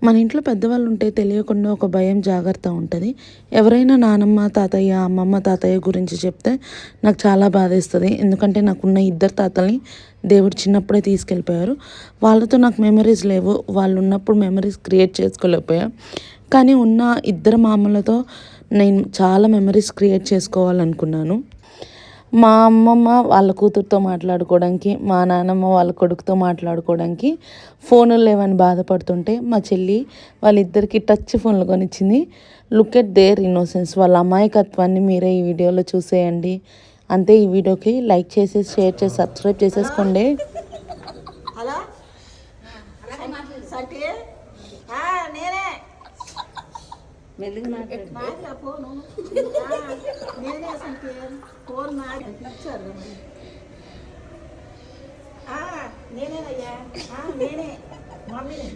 మన ఇంట్లో పెద్దవాళ్ళు ఉంటే తెలియకుండా ఒక భయం జాగ్రత్త ఉంటుంది. ఎవరైనా నానమ్మ తాతయ్య అమ్మమ్మ తాతయ్య గురించి చెప్తే నాకు చాలా బాధేస్తుంది. ఎందుకంటే నాకున్న ఇద్దరు తాతల్ని దేవుడు చిన్నప్పుడే తీసుకెళ్ళిపోయారు. వాళ్ళతో నాకు మెమరీస్ లేవు. వాళ్ళు ఉన్నప్పుడు మెమరీస్ క్రియేట్ చేసుకోలేకపోయా. కానీ ఉన్న ఇద్దరు మామలతో నేను చాలా మెమరీస్ క్రియేట్ చేసుకోవాలనుకున్నాను. మా అమ్మమ్మ వాళ్ళ కూతురుతో మాట్లాడుకోవడానికి, మా నాన్నమ్మ వాళ్ళ కొడుకుతో మాట్లాడుకోవడానికి ఫోనులు లేవని బాధపడుతుంటే మా చెల్లి వాళ్ళిద్దరికీ టచ్ ఫోన్లు కొనిచ్చింది. Look at their innocence. వాళ్ళ అమాయకత్వాన్ని మీరే ఈ వీడియోలో చూసేయండి. అంతే. ఈ వీడియోకి లైక్ చేసి షేర్ చేసి సబ్స్క్రైబ్ చేసేసుకోండి. హలో సంటి నేనే ఫోను నేనే సంటి ఫోన్ మాట్లాడు నేనేనయ్యా నేనే మమ్మీని